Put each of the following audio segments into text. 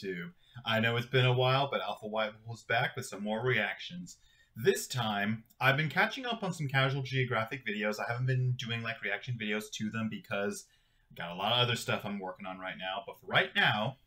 YouTube? I know it's been a while, but Alpha White was back with some more reactions. This time, I've been catching up on some Casual Geographic videos. I haven't been doing like reaction videos to them because I've got a lot of other stuff I'm working on right now. But for right now,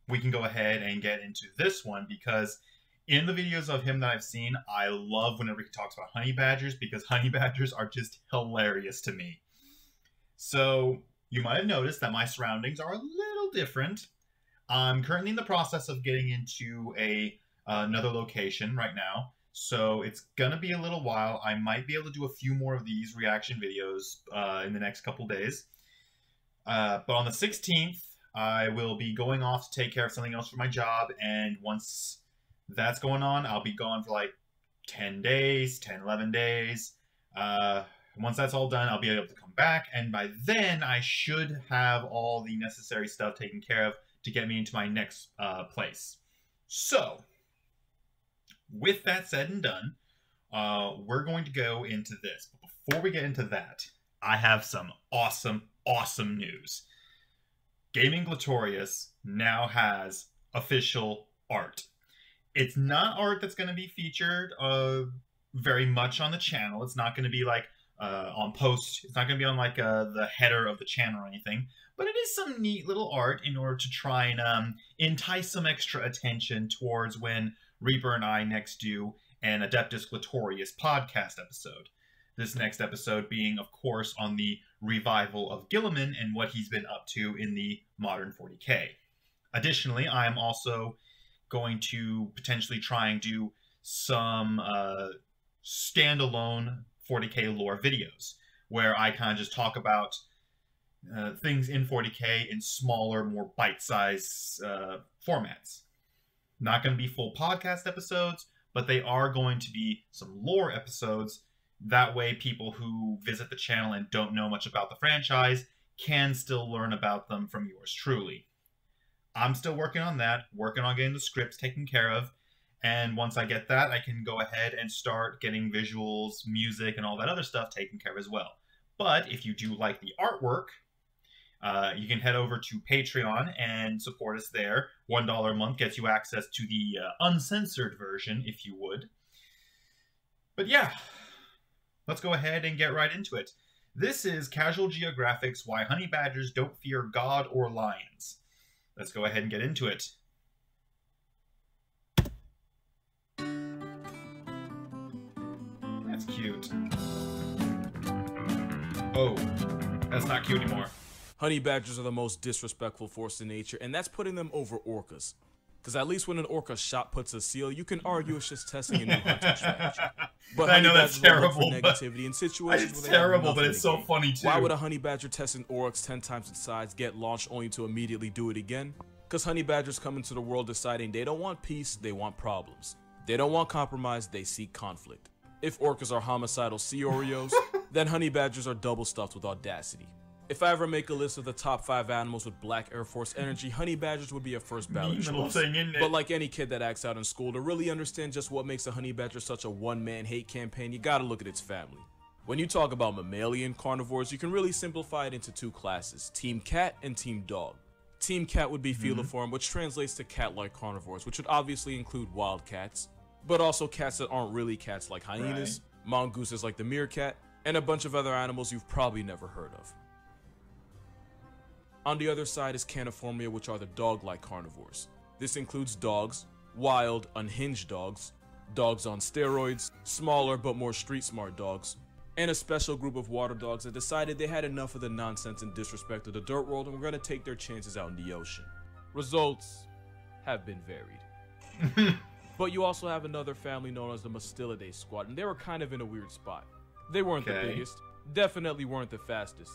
we can go ahead and get into this one because in the videos of him that I've seen, I love whenever he talks about honey badgers because honey badgers are just hilarious to me. So you might have noticed that my surroundings are a little different. I'm currently in the process of getting into another location right now, so it's gonna be a little while. I might be able to do a few more of these reaction videos in the next couple days. But on the 16th, I will be going off to take care of something else for my job, and once that's going on, I'll be gone for like 10 days, 10, 11 days. Once that's all done, I'll be able to come back, and by then I should have all the necessary stuff taken care of to get me into my next place. So, with that said and done, we're going to go into this. But before we get into that, I have some awesome, awesome news. Gaming Glatorius now has official art. It's not art that's going to be featured very much on the channel. It's not going to be like on post. It's not going to be on like the header of the channel or anything. But it is some neat little art in order to try and entice some extra attention towards when Reaper and I next do an Adeptus Glatorius podcast episode. This next episode being, of course, on the revival of Gilliman and what he's been up to in the modern 40k. Additionally, I am also going to potentially try and do some standalone 40k lore videos where I kind of just talk about things in 40k in smaller, more bite-sized formats. Not going to be full podcast episodes, but they are going to be some lore episodes. That way people who visit the channel and don't know much about the franchise can still learn about them from yours truly. I'm still working on that, working on getting the scripts taken care of, and once I get that, I can go ahead and start getting visuals, music, and all that other stuff taken care of as well. But if you do like the artwork, you can head over to Patreon and support us there. $1 a month gets you access to the uncensored version, if you would. But yeah, let's go ahead and get right into it. This is Casual Geographic's Why Honey Badgers Don't Fear God or Lions. Let's go ahead and get into it. That's cute. Oh, that's not cute anymore. Honey badgers are the most disrespectful force in nature, and that's putting them over orcas. Because at least when an orca shot puts a seal, you can argue it's just testing a new hunting strategy. But I know that's terrible. Negativity in situations it's where they terrible, have but it's so gain. funny too. Why would a honey badger testing oryx 10 times its size get launched only to immediately do it again? Because honey badgers come into the world deciding they don't want peace, they want problems. They don't want compromise, they seek conflict. If orcas are homicidal sea Oreos, then honey badgers are double stuffed with audacity. If I ever make a list of the top 5 animals with black Air Force energy, honey badgers would be a first ballot choice. But like any kid that acts out in school, to really understand just what makes a honey badger such a one-man hate campaign, you gotta look at its family. When you talk about mammalian carnivores, you can really simplify it into 2 classes, Team Cat and Team Dog. Team Cat would be feliform, which translates to cat-like carnivores, which would obviously include wild cats, but also cats that aren't really cats like hyenas, mongooses like the meerkat, and a bunch of other animals you've probably never heard of. On the other side is Caniformia, which are the dog-like carnivores. This includes dogs, wild, unhinged dogs, dogs on steroids, smaller but more street-smart dogs, and a special group of water dogs that decided they had enough of the nonsense and disrespect of the dirt world and were going to take their chances out in the ocean. Results have been varied. But you also have another family known as the Mustelidae squad, and they were kind of in a weird spot. They weren't the biggest, definitely weren't the fastest,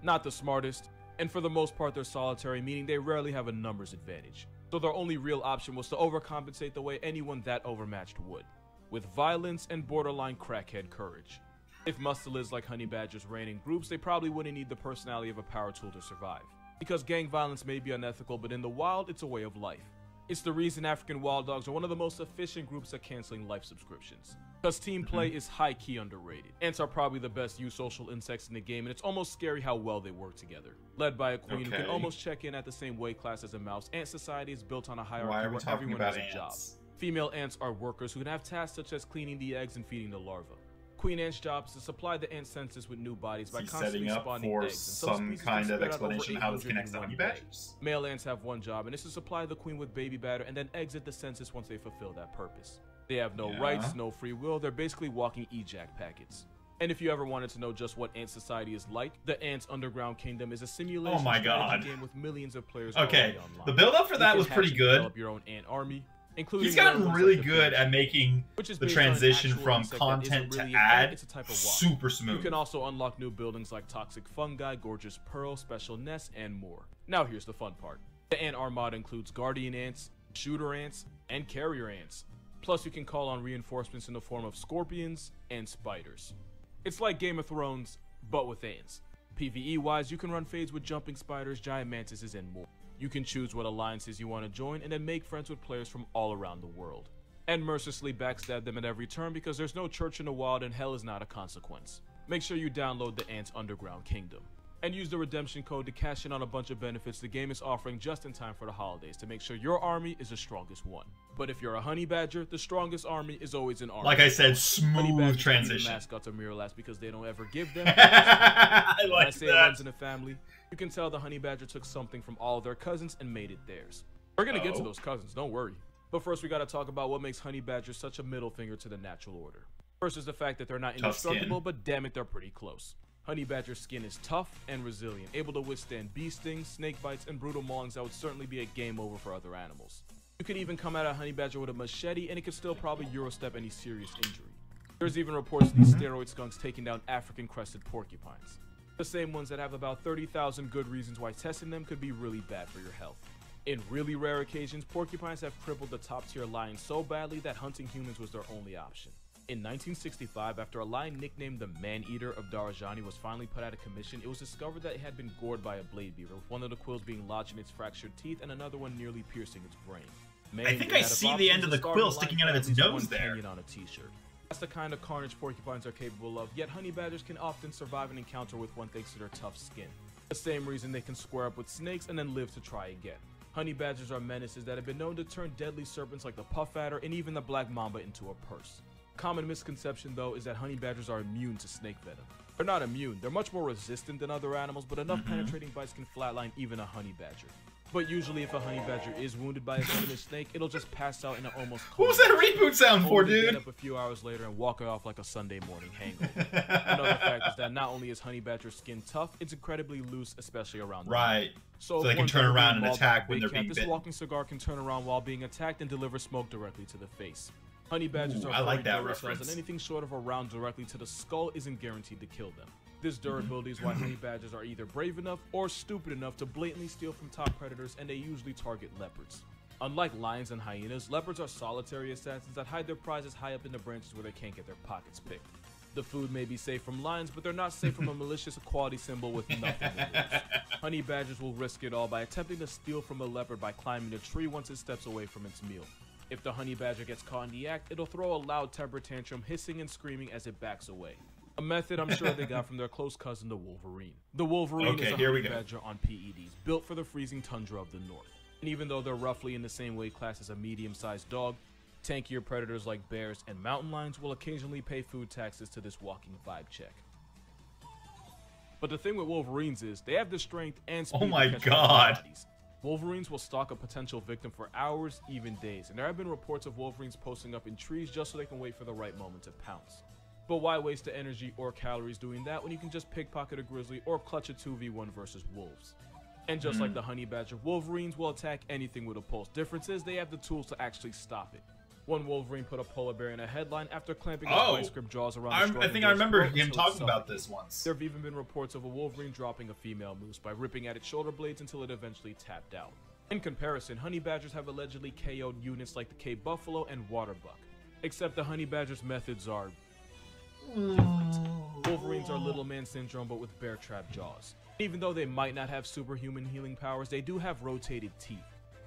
not the smartest, and for the most part they're solitary, meaning they rarely have a numbers advantage. So their only real option was to overcompensate the way anyone that overmatched would, with violence and borderline crackhead courage. If mustelids like honey badgers ran in groups, they probably wouldn't need the personality of a power tool to survive. Because gang violence may be unethical, but in the wild it's a way of life. It's the reason African wild dogs are one of the most efficient groups at canceling life subscriptions. Because team play is high-key underrated. Ants are probably the best social insects in the game, and it's almost scary how well they work together. Led by a queen who can almost check in at the same weight class as a mouse, ant society is built on a hierarchy where everyone has a job. Female ants are workers who can have tasks such as cleaning the eggs and feeding the larvae. Queen ant's job is to supply the ant census with new bodies by constantly spawning eggs. Some kind of explanation how this connects to honey badgers? Male ants have one job, and it's to supply the queen with baby batter and then exit the census once they fulfill that purpose. They have no rights, no free will, they're basically walking ejac packets. And if you ever wanted to know just what ant society is like, the Ants Underground Kingdom is a simulation strategy game with millions of players already online. The build up for that was pretty good. Develop your own ant army. He's gotten really good at making the transition from content to ad super smooth. You can also unlock new buildings like toxic fungi, gorgeous pearl, special nests, and more. Now here's the fun part. The ant armada includes guardian ants, shooter ants, and carrier ants. Plus you can call on reinforcements in the form of scorpions and spiders. It's like Game of Thrones, but with ants. PvE wise, you can run fades with jumping spiders, giant mantises, and more. You can choose what alliances you want to join and then make friends with players from all around the world. And mercilessly backstab them at every turn because there's no church in the wild and hell is not a consequence. Make sure you download the Ants Underground Kingdom. And use the redemption code to cash in on a bunch of benefits the game is offering just in time for the holidays to make sure your army is the strongest one. But if you're a honey badger, the strongest army is always an army. Like I said, smooth transition. Mascots are Miralax because they don't ever give them. I like say it runs in a family. You can tell the honey badger took something from all of their cousins and made it theirs. We're gonna get to those cousins, don't worry. But first we gotta talk about what makes honey badgers such a middle finger to the natural order. First is the fact that they're not indestructible, but damn it, they're pretty close. Honey badger skin is tough and resilient, able to withstand bee stings, snake bites, and brutal maulings that would certainly be a game over for other animals. You could even come at a honey badger with a machete and it could still probably Eurostep any serious injury. There's even reports of these steroid skunks taking down African crested porcupines. The same ones that have about 30,000 good reasons why testing them could be really bad for your health. In really rare occasions, porcupines have crippled the top tier lions so badly that hunting humans was their only option. In 1965, after a lion nicknamed the Man-Eater of Darajani was finally put out of commission, it was discovered that it had been gored by a blade beaver, with one of the quills being lodged in its fractured teeth and another one nearly piercing its brain. I think I see the end of the quill sticking out of its nose there. On a t-shirt. That's the kind of carnage porcupines are capable of, yet honey badgers can often survive an encounter with one thanks to their tough skin. The same reason they can square up with snakes and then live to try again. Honey badgers are menaces that have been known to turn deadly serpents like the puff adder and even the black mamba into a purse. Common misconception though is that honey badgers are immune to snake venom. They're not immune, they're much more resistant than other animals, but enough penetrating bites can flatline even a honey badger. But usually if a honey badger is wounded by a venomous snake, it'll just pass out in an almost What was that reboot sound for, dude? Get up a few hours later and walk off like a Sunday morning hangover. Another fact is that not only is honey badger skin tough, it's incredibly loose, especially around the right. So they can turn around and attack when they're being bitten. This walking cigar can turn around while being attacked and deliver smoke directly to the face. Honey badgers are like that reference. And anything short of a round directly to the skull isn't guaranteed to kill them. This durability is why honey badgers are either brave enough or stupid enough to blatantly steal from top predators, and they usually target leopards. Unlike lions and hyenas, leopards are solitary assassins that hide their prizes high up in the branches where they can't get their pockets picked. The food may be safe from lions, but they're not safe from a malicious equality symbol with nothing to lose. Honey badgers will risk it all by attempting to steal from a leopard by climbing a tree once it steps away from its meal. If the honey badger gets caught in the act, it'll throw a loud temper tantrum, hissing and screaming as it backs away. A method I'm sure they got from their close cousin, the wolverine. The wolverine is a honey badger on PEDs, built for the freezing tundra of the north. And even though they're roughly in the same weight class as a medium-sized dog, tankier predators like bears and mountain lions will occasionally pay food taxes to this walking vibe check. But the thing with wolverines is, they have the strength and speed to catch bodies. Wolverines will stalk a potential victim for hours, even days, and there have been reports of wolverines posting up in trees just so they can wait for the right moment to pounce. But why waste the energy or calories doing that when you can just pickpocket a grizzly or clutch a 2v1 versus wolves? And just like the honey badger, wolverines will attack anything with a pulse. Difference is they have the tools to actually stop it. One wolverine put a polar bear in a headline after clamping his vice grip jaws around I think I remember him talking about this once. There have even been reports of a wolverine dropping a female moose by ripping at its shoulder blades until it eventually tapped out. In comparison, honey badgers have allegedly KO'd units like the Cape Buffalo and Waterbuck. Except the honey badger's methods are different. Wolverines are little man syndrome but with bear trap jaws. Even though they might not have superhuman healing powers, they do have rotated teeth.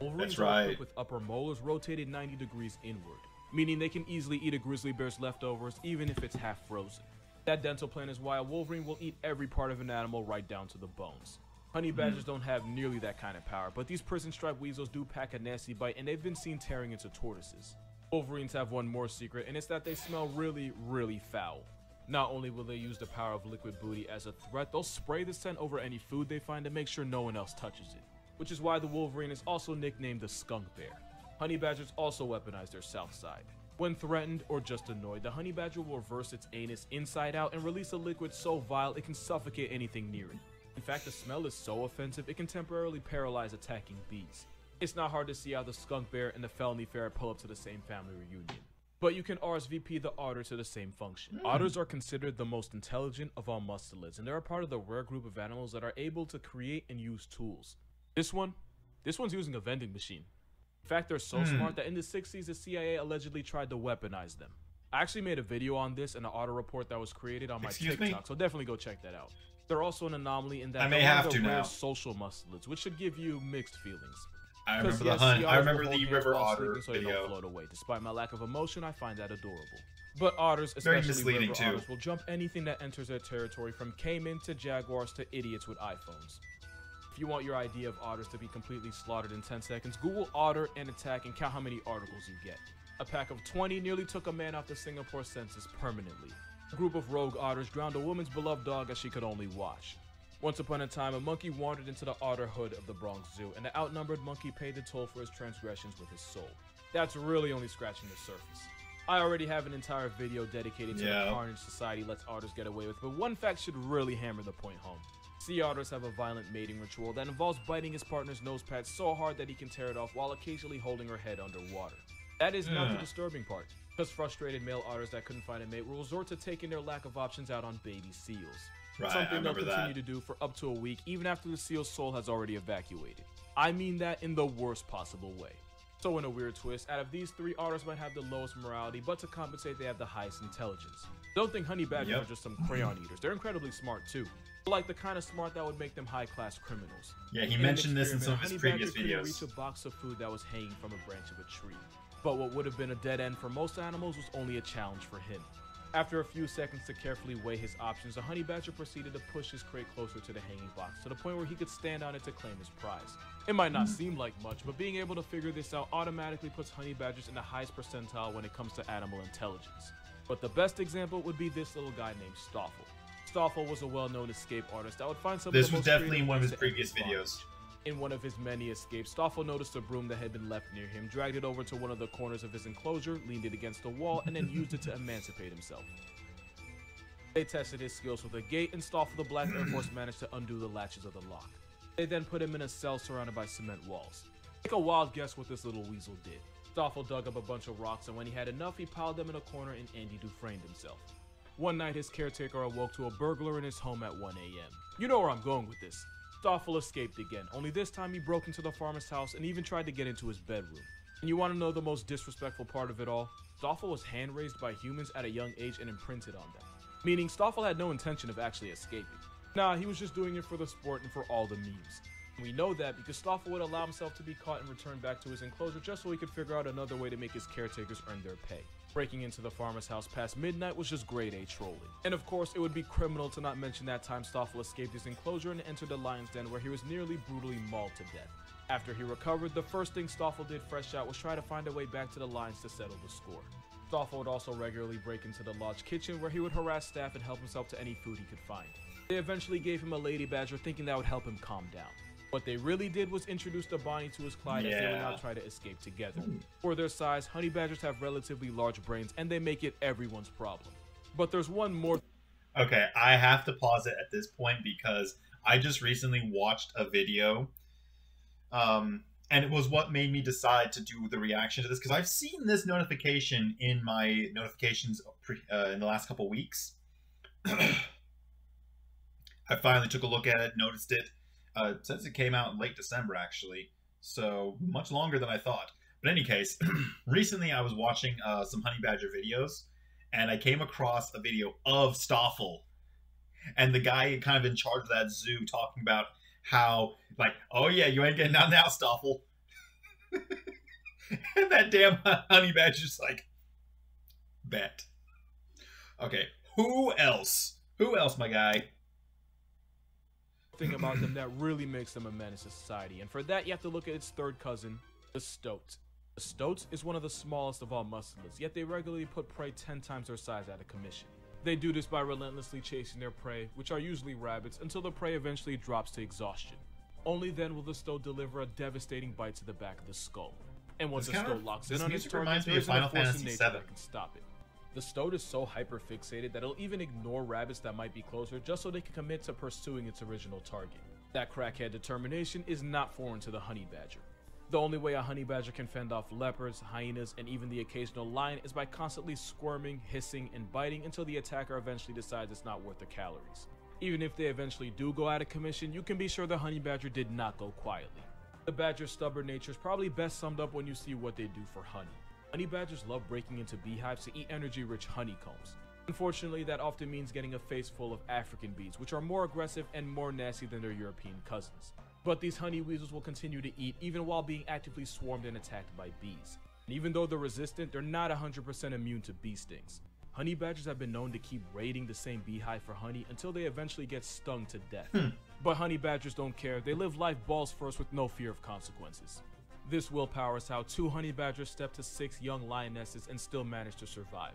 Wolverines are equipped with upper molars rotated 90 degrees inward, meaning they can easily eat a grizzly bear's leftovers even if it's half frozen. That dental plan is why a wolverine will eat every part of an animal right down to the bones. Honey badgers don't have nearly that kind of power, but these prison striped weasels do pack a nasty bite, and they've been seen tearing into tortoises. Wolverines have one more secret, and it's that they smell really, really foul. Not only will they use the power of liquid booty as a threat, they'll spray the scent over any food they find to make sure no one else touches it. Which is why the wolverine is also nicknamed the skunk bear. Honey badgers also weaponize their south side. When threatened or just annoyed, the honey badger will reverse its anus inside out and release a liquid so vile it can suffocate anything near it. In fact, the smell is so offensive it can temporarily paralyze attacking bees. It's not hard to see how the skunk bear and the felony ferret pull up to the same family reunion. But you can RSVP the otter to the same function. Otters are considered the most intelligent of all mustelids, and they're a part of the rare group of animals that are able to create and use tools. This one's using a vending machine. In fact, they're so smart that in the 60s, the CIA allegedly tried to weaponize them. I actually made a video on this and an otter report that was created on my TikTok, so definitely go check that out. They're also an anomaly in that they're one of the rare social mustelids, which should give you mixed feelings. I remember the hunt. I remember the river otter so video. They don't float away. Despite my lack of emotion, I find that adorable. But otters, especially river otters, will jump anything that enters their territory, from caiman to jaguars to idiots with iPhones. If you want your idea of otters to be completely slaughtered in 10 seconds, Google otter and attack and count how many articles you get. A pack of 20 nearly took a man off the Singapore census permanently. A group of rogue otters drowned a woman's beloved dog as she could only watch. Once upon a time, a monkey wandered into the otter hood of the Bronx Zoo, and the outnumbered monkey paid the toll for his transgressions with his soul. That's really only scratching the surface. I already have an entire video dedicated to the carnage society lets otters get away with, but one fact should really hammer the point home. Sea otters have a violent mating ritual that involves biting his partner's nose pad so hard that he can tear it off while occasionally holding her head underwater. That is not the disturbing part, because frustrated male otters that couldn't find a mate will resort to taking their lack of options out on baby seals. Something they'll continue to do for up to a week, even after the seal's soul has already evacuated. I mean that in the worst possible way. So in a weird twist, out of these three, otters might have the lowest morality, but to compensate they have the highest intelligence. Don't think honey badgers are just some crayon eaters. They're incredibly smart too. Like the kind of smart that would make them high-class criminals. Yeah, he mentioned this in some of his previous videos. Reach a box of food that was hanging from a branch of a tree. But what would have been a dead end for most animals was only a challenge for him. After a few seconds to carefully weigh his options, the honey badger proceeded to push his crate closer to the hanging box, to the point where he could stand on it to claim his prize. It might not seem like much, but being able to figure this out automatically puts honey badgers in the highest percentile when it comes to animal intelligence. But the best example would be this little guy named Stoffel. Stoffel was a well-known escape artist that would find some of the most definitely in one of his previous videos. In one of his many escapes, Stoffel noticed a broom that had been left near him, dragged it over to one of the corners of his enclosure, leaned it against the wall, and then used it to emancipate himself. They tested his skills with a gate, and Stoffel the Black Air Force managed to undo the latches of the lock. They then put him in a cell surrounded by cement walls. Take a wild guess what this little weasel did. Stoffel dug up a bunch of rocks, and when he had enough, he piled them in a corner and Andy Dufresne'd himself. One night, his caretaker awoke to a burglar in his home at 1 a.m. You know where I'm going with this. Stoffel escaped again, only this time he broke into the farmer's house and even tried to get into his bedroom. And you want to know the most disrespectful part of it all? Stoffel was hand-raised by humans at a young age and imprinted on them. Meaning Stoffel had no intention of actually escaping. Nah, he was just doing it for the sport and for all the memes. And we know that because Stoffel would allow himself to be caught and returned back to his enclosure just so he could figure out another way to make his caretakers earn their pay. Breaking into the farmer's house past midnight was just grade A trolling. And of course, it would be criminal to not mention that time Stoffel escaped his enclosure and entered the lion's den where he was nearly brutally mauled to death. After he recovered, the first thing Stoffel did fresh out was try to find a way back to the lions to settle the score. Stoffel would also regularly break into the lodge kitchen where he would harass staff and help himself to any food he could find. They eventually gave him a lady badger thinking that would help him calm down. What they really did was introduce the Bonnie to his Clyde as they would now try to escape together. For their size, honey badgers have relatively large brains and they make it everyone's problem. But there's one more. Okay, I have to pause it at this point because I just recently watched a video. And it was what made me decide to do the reaction to this, because I've seen this notification in my notifications in the last couple weeks. I finally took a look at it, noticed it. It says it came out in late December, actually, so much longer than I thought. But in any case, recently I was watching some honey badger videos, and I came across a video of Stoffel, and the guy kind of in charge of that zoo talking about how, like, oh yeah, you ain't getting out now, Stoffel. And that damn honey badger's like, bet. Okay, who else? Who else, my guy? Thing about them that really makes them a menace to society, and for that you have to look at its third cousin, the stoat. The stoat is one of the smallest of all mustelids, yet they regularly put prey 10 times their size out of commission. They do this by relentlessly chasing their prey, which are usually rabbits, until the prey eventually drops to exhaustion. Only then will the stoat deliver a devastating bite to the back of the skull. And once the stoat locks in on its target, there isn't a force in nature that can stop it. The stoat is so hyper-fixated that it'll even ignore rabbits that might be closer just so they can commit to pursuing its original target. That crackhead determination is not foreign to the honey badger. The only way a honey badger can fend off leopards, hyenas, and even the occasional lion is by constantly squirming, hissing, and biting until the attacker eventually decides it's not worth the calories. Even if they eventually do go out of commission, you can be sure the honey badger did not go quietly. The badger's stubborn nature is probably best summed up when you see what they do for honey. Honey badgers love breaking into beehives to eat energy-rich honeycombs. Unfortunately, that often means getting a face full of African bees, which are more aggressive and more nasty than their European cousins. But these honey weasels will continue to eat even while being actively swarmed and attacked by bees. And even though they're resistant, they're not 100% immune to bee stings. Honey badgers have been known to keep raiding the same beehive for honey until they eventually get stung to death. But honey badgers don't care, they live life balls first with no fear of consequences. This willpower is how 2 honey badgers stepped to 6 young lionesses and still managed to survive.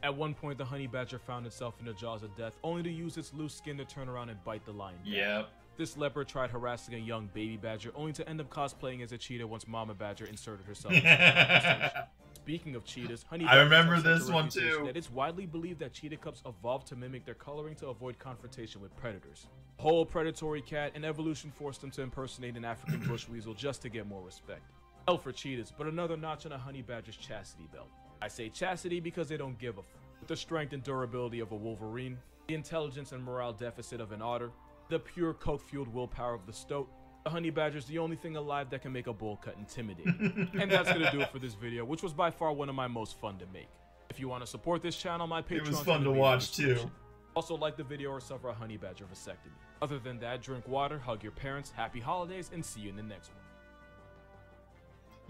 At one point, the honey badger found itself in the jaws of death, only to use its loose skin to turn around and bite the lion down. Yep. This leopard tried harassing a young baby badger, only to end up cosplaying as a cheetah once Mama Badger inserted herself into the conversation. Speaking of cheetahs, honey badgers remember this one too. That it's widely believed that cheetah cubs evolved to mimic their coloring to avoid confrontation with predators. A whole predatory cat, and evolution forced them to impersonate an African bush weasel just to get more respect. Hell for cheetahs, but another notch on a honey badger's chastity belt. I say chastity because they don't give a f. With the strength and durability of a wolverine, the intelligence and morale deficit of an otter, the pure coke-fueled willpower of the stoat, the honey badger is the only thing alive that can make a bowl cut intimidating. And that's gonna do it for this video, which was by far one of my most fun to make. If you want to support this channel, my Patreon. It was fun to watch too. Also, like the video or suffer a honey badger vasectomy. Other than that, drink water, hug your parents, happy holidays, and see you in the next one.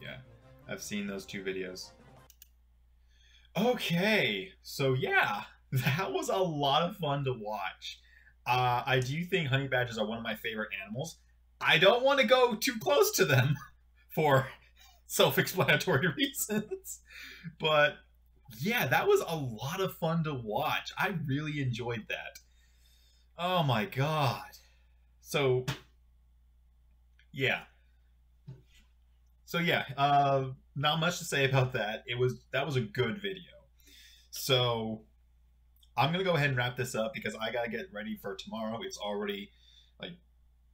Yeah, I've seen those 2 videos. Okay, so yeah, that was a lot of fun to watch. I do think honey badgers are one of my favorite animals. I don't want to go too close to them for self-explanatory reasons. But yeah, that was a lot of fun to watch. I really enjoyed that. Oh my god. So yeah. Not much to say about that. That was a good video. So I'm gonna go ahead and wrap this up because I gotta get ready for tomorrow. It's already like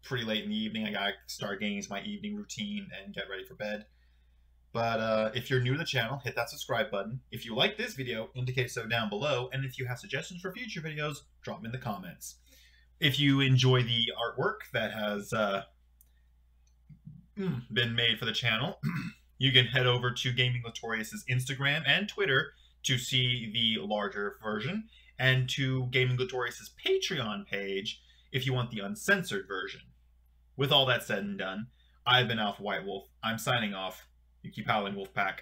pretty late in the evening. I gotta start getting into my evening routine and get ready for bed. But if you're new to the channel, hit that subscribe button. If you like this video, indicate so down below. And if you have suggestions for future videos, drop them in the comments. If you enjoy the artwork that has been made for the channel, you can head over to Gaming Glatorius' Instagram and Twitter to see the larger version, and to Gaming Glatorius' Patreon page if you want the uncensored version. With all that said and done, I've been Alpha White Wolf. I'm signing off. You keep howling, Wolfpack.